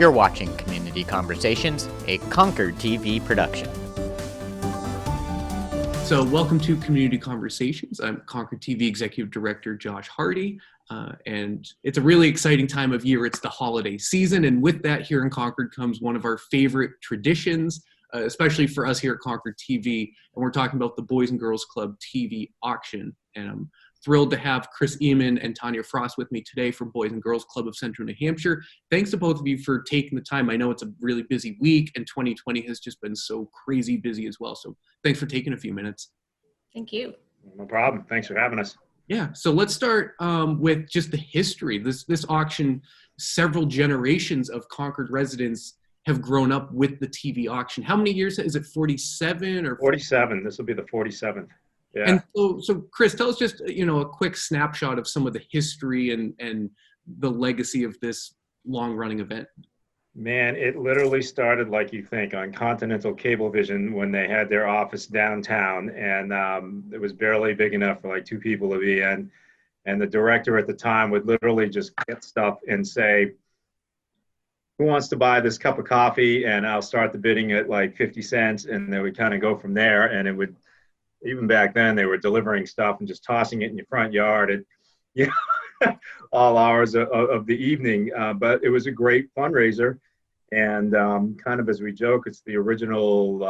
You're watching Community Conversations, a Concord TV production. So welcome to Community Conversations. I'm Concord TV Executive Director Josh Hardy, and it's a really exciting time of year. It's the holiday season, and with that here in Concord comes one of our favorite traditions, especially for us here at Concord TV, and we're talking about the Boys and Girls Club TV auction. And I'm thrilled to have Emond and Tanya Frost with me today from Boys and Girls Club of Central New Hampshire. Thanks to both of you for taking the time. I know it's a really busy week, and 2020 has just been so crazy busy as well. So thanks for taking a few minutes. Thank you. No problem. Thanks for having us. Yeah, so let's start with just the history. This auction, several generations of Concord residents have grown up with the TV auction. How many years is it? 47 or 47? This will be the 47th. Yeah. And so Chris, tell us just a quick snapshot of some of the history and the legacy of this long-running event. Man, it literally started like you think on Continental Cablevision when they had their office downtown, and it was barely big enough for like two people to be in. And the director at the time would literally just get stuff and say, "Who wants to buy this cup of coffee?" And I'll start the bidding at like 50 cents, and they would kind of go from there. And it would, even back then, they were delivering stuff and just tossing it in your front yard at all hours of the evening. But it was a great fundraiser. And kind of as we joke, it's the original,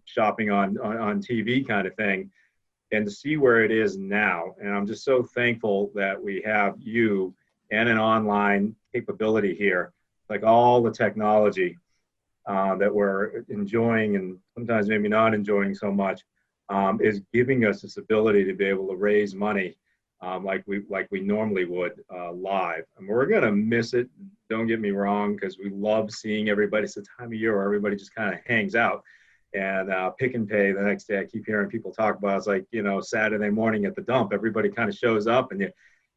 shopping on TV kind of thing. And to see where it is now, and I'm just so thankful that we have you and an online capability here, like all the technology that we're enjoying and sometimes maybe not enjoying so much, is giving us this ability to be able to raise money like we normally would live. And we're gonna miss it, don't get me wrong, because we love seeing everybody. It's the time of year where everybody just kind of hangs out and pick and pay the next day. I keep hearing people talk about it's like, Saturday morning at the dump, everybody kind of shows up and you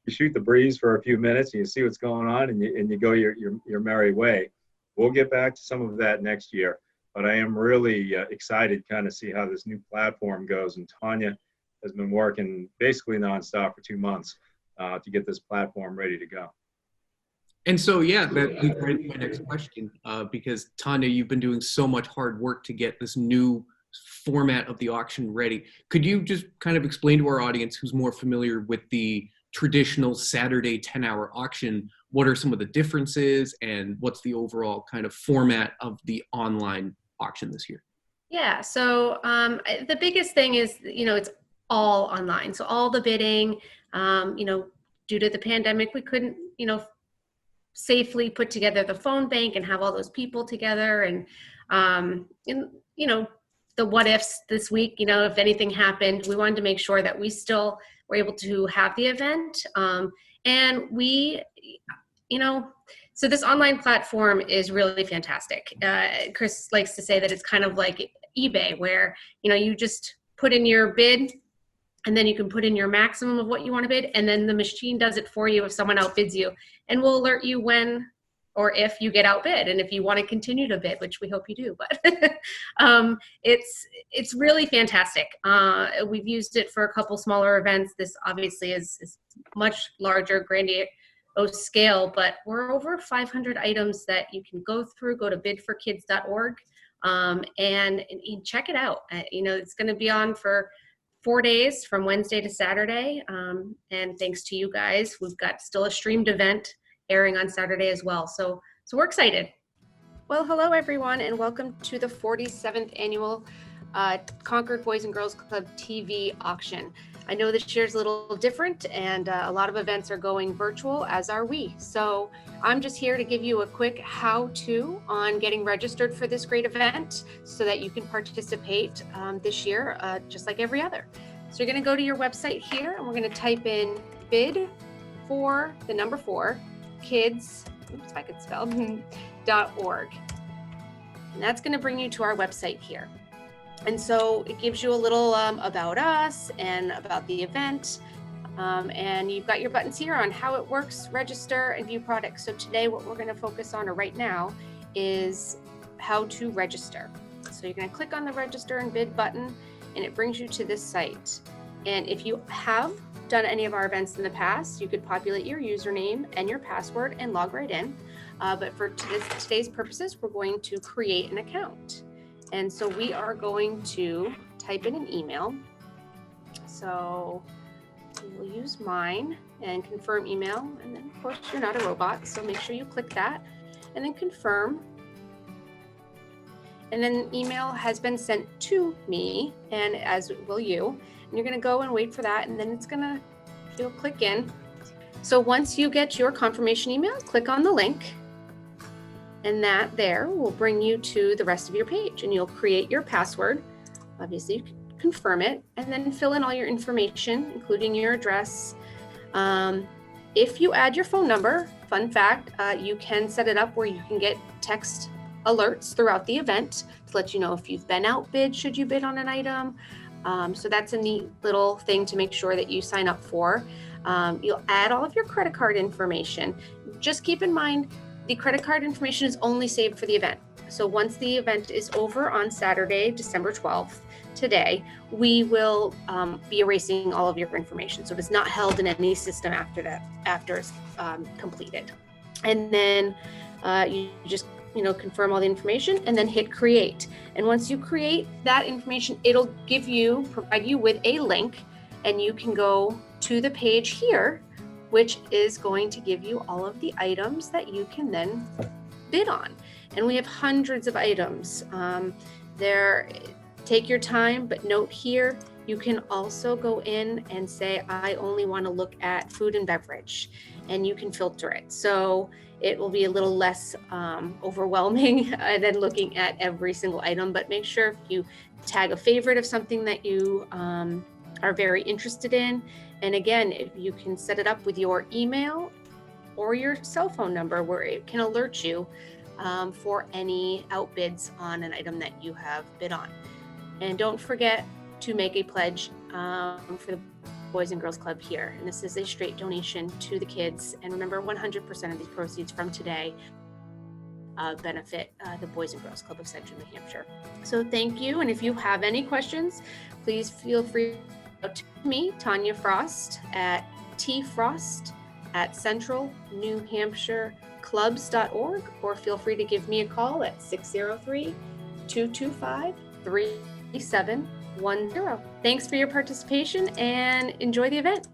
shoot the breeze for a few minutes and you see what's going on and you go your merry way. We'll get back to some of that next year, but I am really excited kind of see how this new platform goes. And Tanya has been working basically nonstop for 2 months to get this platform ready to go. And so, that leads right into my next question, because Tanya, you've been doing so much hard work to get this new format of the auction ready. Could you just kind of explain to our audience who's more familiar with the traditional Saturday 10-hour auction, what are some of the differences and what's the overall kind of format of the online auction this year? Yeah, so the biggest thing is, it's all online. So all the bidding, due to the pandemic, we couldn't, safely put together the phone bank and have all those people together. And the what ifs this week, if anything happened, we wanted to make sure that we still were able to have the event. And we, so this online platform is really fantastic. Chris likes to say that it's kind of like eBay, where, you just put in your bid and then you can put in your maximum of what you want to bid, and then the machine does it for you if someone outbids you, and will alert you when or if you get outbid, and if you want to continue to bid, which we hope you do. But it's really fantastic. We've used it for a couple smaller events. This obviously is much larger, grandiose scale, but we're over 500 items that you can go through. Go to bidforkids.org and check it out. It's going to be on for 4 days from Wednesday to Saturday. And thanks to you guys, we've got still a streamed event airing on Saturday as well. So we're excited. Well, hello everyone, and welcome to the 47th annual Concord Boys and Girls Club TV auction. I know this year's a little different, and a lot of events are going virtual, as are we. So I'm just here to give you a quick how-to on getting registered for this great event so that you can participate this year, just like every other. So you're gonna go to your website here, and we're gonna type in bid for the number 4, kids, oops, if I could spell, .org. And that's gonna bring you to our website here. And so it gives you a little about us and about the event. And you've got your buttons here on how it works, register, and view products. So today what we're going to focus on right now is how to register. So you're going to click on the register and bid button, and it brings you to this site. And if you have done any of our events in the past, you could populate your username and your password and log right in. But for today's purposes, we're going to create an account. And so we are going to type in an email. So we will use mine and confirm email. And then of course you're not a robot, so make sure you click that and then confirm. And then email has been sent to me, and as will you. And you're gonna go and wait for that, and then you'll click in. So once you get your confirmation email, click on the link, and that there will bring you to the rest of your page, and you'll create your password. Obviously, you can confirm it, and then fill in all your information, including your address. If you add your phone number, fun fact, you can set it up where you can get text alerts throughout the event to let you know if you've been outbid, should you bid on an item. So that's a neat little thing to make sure that you sign up for. You'll add all of your credit card information. Just keep in mind, the credit card information is only saved for the event. So once the event is over on Saturday, December 12th, today, we will be erasing all of your information. So it is not held in any system after it's completed. And then you just confirm all the information and then hit create. And once you create that information, it'll provide you with a link, and you can go to the page here, which is going to give you all of the items that you can then bid on. And we have hundreds of items. Take your time, but note here, you can also go in and say, I only want to look at food and beverage, and you can filter it. So it will be a little less overwhelming than looking at every single item, but make sure you tag a favorite of something that you are very interested in. And again, if you can set it up with your email or your cell phone number where it can alert you for any outbids on an item that you have bid on. And don't forget to make a pledge for the Boys and Girls Club here. And this is a straight donation to the kids. And remember, 100% of these proceeds from today benefit the Boys and Girls Club of Central New Hampshire. So thank you. And if you have any questions, please feel free to reach out to me, Tanya Frost, at tfrost@centralnewhampshireclubs.org, or feel free to give me a call at 603-225-3710. Thanks for your participation and enjoy the event.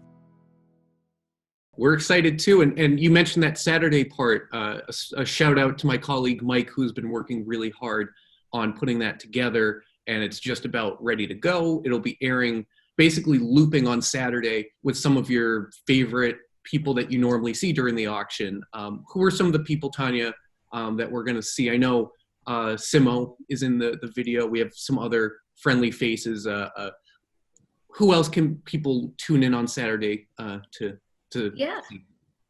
We're excited too. And you mentioned that Saturday part, a shout out to my colleague, Mike, who's been working really hard on putting that together, and it's just about ready to go. It'll be airing, basically looping on Saturday with some of your favorite people that you normally see during the auction. Who are some of the people, Tanya, that we're gonna see? I know Simo is in the video. We have some other friendly faces. Who else can people tune in on Saturday to Yeah, see?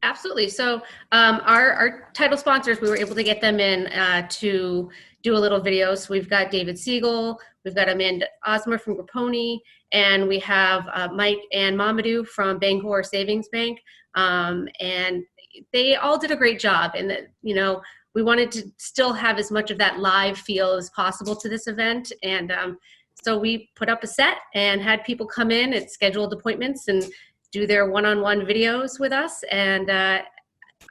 absolutely. So our title sponsors, we were able to get them in to do a little video. So we've got David Siegel, we've got Amanda Osmer from Grapponi, and we have Mike and Mamadou from Bangor Savings Bank. And they all did a great job. And we wanted to still have as much of that live feel as possible to this event. And so we put up a set and had people come in at scheduled appointments and do their one-on-one videos with us. And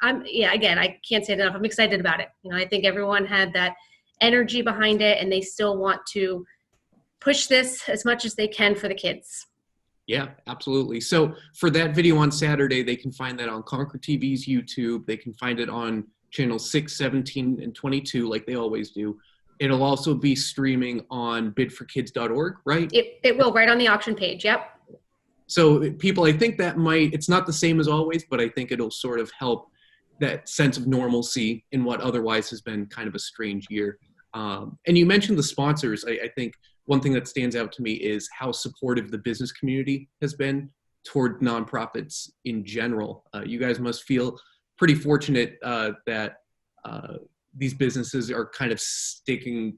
again, I can't say it enough. I'm excited about it. I think everyone had that energy behind it, and they still want to push this as much as they can for the kids. Yeah, absolutely. So for that video on Saturday, they can find that on Concord TV's YouTube. They can find it on channels 6, 17, and 22, like they always do. It'll also be streaming on bidforkids.org, right? It will, right on the auction page, yep. So people, I think that it's not the same as always, but I think it'll sort of help that sense of normalcy in what otherwise has been kind of a strange year. And you mentioned the sponsors. I think one thing that stands out to me is how supportive the business community has been toward nonprofits in general. You guys must feel pretty fortunate that these businesses are kind of standing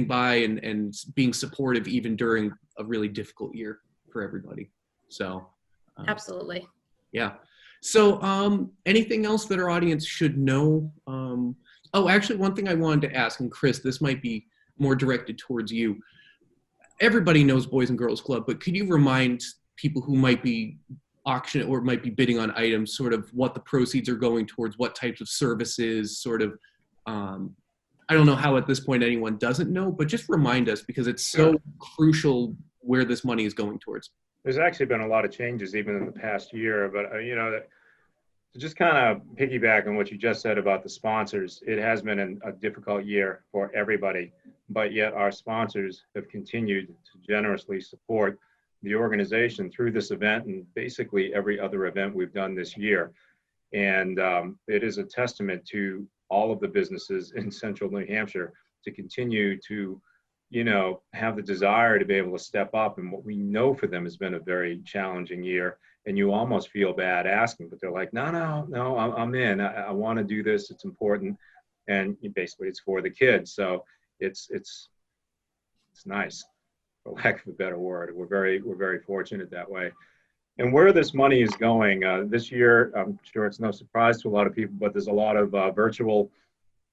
by and being supportive even during a really difficult year for everybody. So absolutely. Yeah. So anything else that our audience should know? Oh, actually, one thing I wanted to ask, and Chris, this might be more directed towards you. Everybody knows Boys and Girls Club, but could you remind people who might be auction or might be bidding on items, sort of what the proceeds are going towards, what types of services, sort of, I don't know how at this point anyone doesn't know, but just remind us, because it's so crucial where this money is going towards. There's actually been a lot of changes even in the past year, but to just kind of piggyback on what you just said about the sponsors, it has been a difficult year for everybody, but yet our sponsors have continued to generously support the organization through this event and basically every other event we've done this year. And it is a testament to all of the businesses in central New Hampshire to continue to, have the desire to be able to step up. And what we know for them has been a very challenging year. And you almost feel bad asking, but they're like, no, I'm in. I want to do this. It's important. And basically it's for the kids. So it's nice, for lack of a better word. We're very fortunate that way. And where this money is going this year, I'm sure it's no surprise to a lot of people, but there's a lot of virtual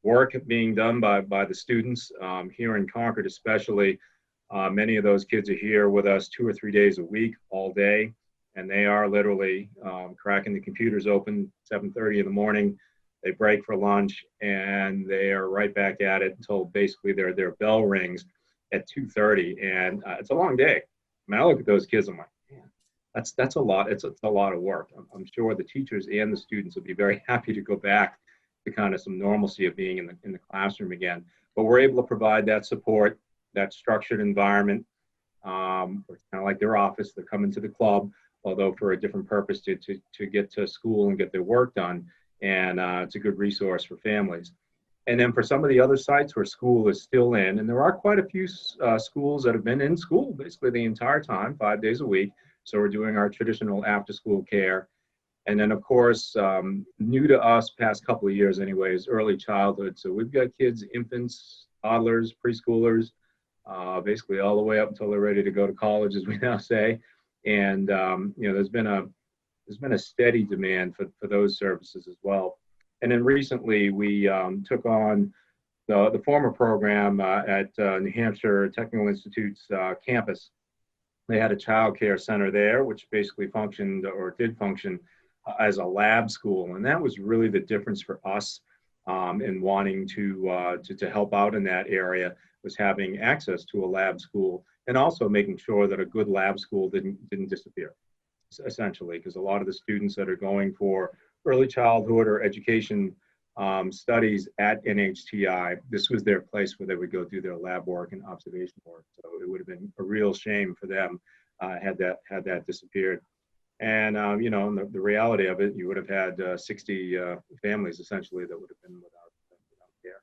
work being done by the students here in Concord, especially. Many of those kids are here with us 2 or 3 days a week, all day, and they are literally cracking the computers open 7:30 in the morning. They break for lunch, and they are right back at it until basically their bell rings at 2:30, and it's a long day. I mean, I look at those kids, I'm like, man, that's a lot. It's a lot of work. I'm sure the teachers and the students will be very happy to go back to kind of some normalcy of being in the classroom again. But we're able to provide that support, that structured environment. It's kind of like their office. They're coming to the club, although for a different purpose to get to school and get their work done. And it's a good resource for families. And then for some of the other sites where school is still in, and there are quite a few schools that have been in school basically the entire time, 5 days a week. So we're doing our traditional after-school care. And then, of course, new to us past couple of years anyways, early childhood. So we've got kids, infants, toddlers, preschoolers, basically all the way up until they're ready to go to college, as we now say. And, there's been a steady demand for those services as well. And then recently we took on the former program at New Hampshire Technical Institute's campus. They had a child care center there, which basically functioned or did function as a lab school. And that was really the difference for us in wanting to help out in that area, was having access to a lab school and also making sure that a good lab school didn't disappear, essentially, because a lot of the students that are going for early childhood or education studies at NHTI, this was their place where they would go do their lab work and observation work. So it would have been a real shame for them had that disappeared. And the reality of it, you would have had 60 families essentially that would have been without care.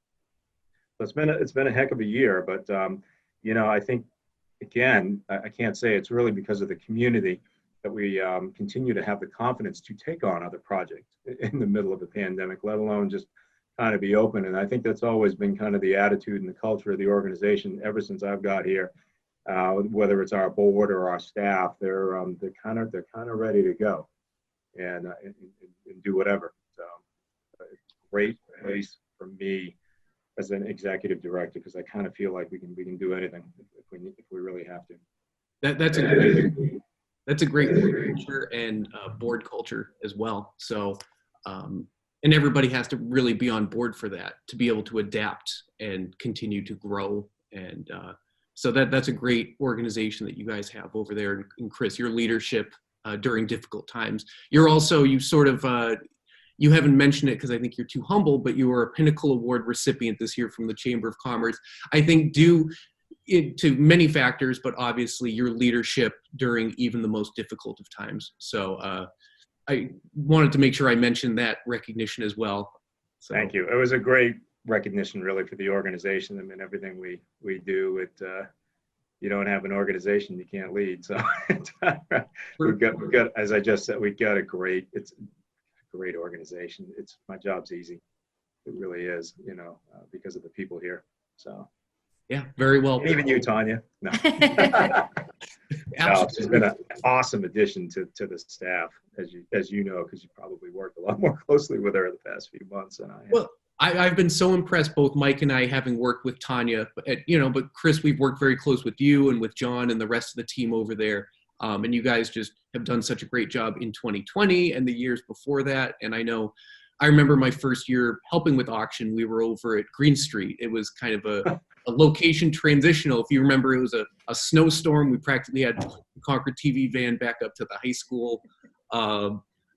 So it's been a heck of a year, but I think again, I can't say it's really because of the community that we continue to have the confidence to take on other projects in the middle of a pandemic, let alone just kind of be open. And I think that's always been kind of the attitude and the culture of the organization ever since I've got here. Whether it's our board or our staff, they're kind of ready to go and do whatever. So it's a great place for me as an executive director, because I kind of feel like we can do anything if we really have to. That's a great culture and board culture as well. So, and everybody has to really be on board for that to be able to adapt and continue to grow. And so that's a great organization that you guys have over there. And Chris, your leadership during difficult times. You haven't mentioned it because I think you're too humble, but you were a Pinnacle Award recipient this year from the Chamber of Commerce. I think due to many factors, but obviously your leadership during even the most difficult of times. So I wanted to make sure I mentioned that recognition as well. So. Thank you. It was a great recognition really for the organization. I mean, everything we do, you don't have an organization, you can't lead. So we've got, as I just said, it's a great organization. My job's easy. It really is, because of the people here. So. Yeah, very well. Even you, Tanya. No. No, she's been an awesome addition to the staff, as you know, because you probably worked a lot more closely with her in the past few months than I have. Well, I've been so impressed, both Mike and I, having worked with Tanya, but Chris, we've worked very close with you and with John and the rest of the team over there. And you guys just have done such a great job in 2020 and the years before that. And I remember my first year helping with auction, we were over at Green Street. It was kind of a location transitional. If you remember, it was a snowstorm. We practically had to Concord TV van back up to the high school.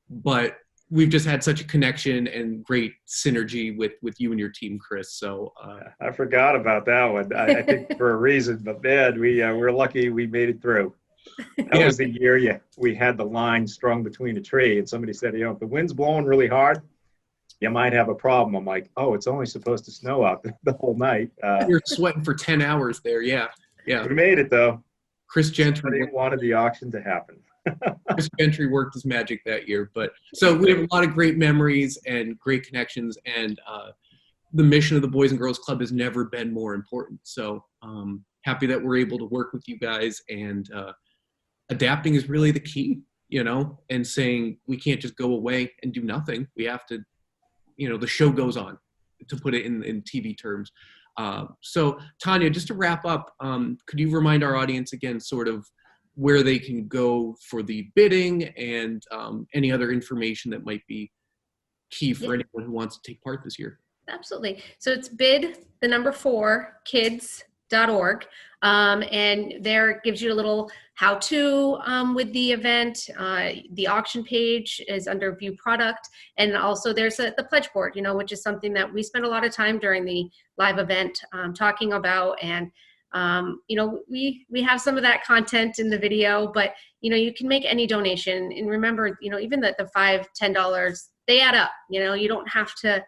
But we've just had such a connection and great synergy with you and your team, Chris. So I forgot about that one. I think for a reason, but man, we're lucky we made it through. That was the year we had the line strung between a tree, and somebody said, if the wind's blowing really hard, you might have a problem. I'm like, oh, it's only supposed to snow out the whole night. You're sweating for 10 hours there. Yeah. We made it though. Chris Gentry Somebody wanted the auction to happen. Chris Gentry worked his magic that year. But so we have a lot of great memories and great connections, and the mission of the Boys and Girls Club has never been more important. So happy that we're able to work with you guys, and adapting is really the key, and saying we can't just go away and do nothing. We have to, the show goes on, to put it in TV terms. So Tanya, just to wrap up, could you remind our audience again sort of where they can go for the bidding and any other information that might be key for anyone who wants to take part this year? Absolutely. So it's bid4kids.org. And there it gives you a little how-to with the event. The auction page is under view product. And also there's the pledge board, which is something that we spent a lot of time during the live event talking about. And, we have some of that content in the video, but, you can make any donation. And remember, even the $5, $10, they add up. You don't have to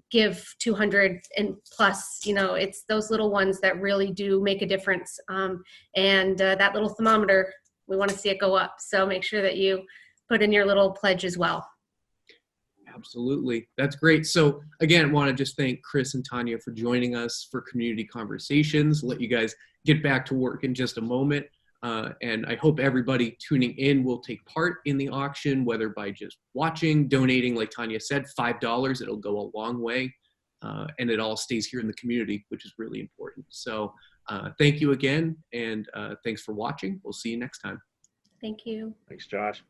give 200 and plus, it's those little ones that really do make a difference. And that little thermometer, we want to see it go up. So make sure that you put in your little pledge as well. Absolutely. That's great. So again, I want to just thank Chris and Tanya for joining us for Community Conversations. Let you guys get back to work in just a moment. And I hope everybody tuning in will take part in the auction, whether by just watching, donating, like Tanya said, $5, it'll go a long way. And it all stays here in the community, which is really important. So thank you again. And thanks for watching. We'll see you next time. Thank you. Thanks, Josh.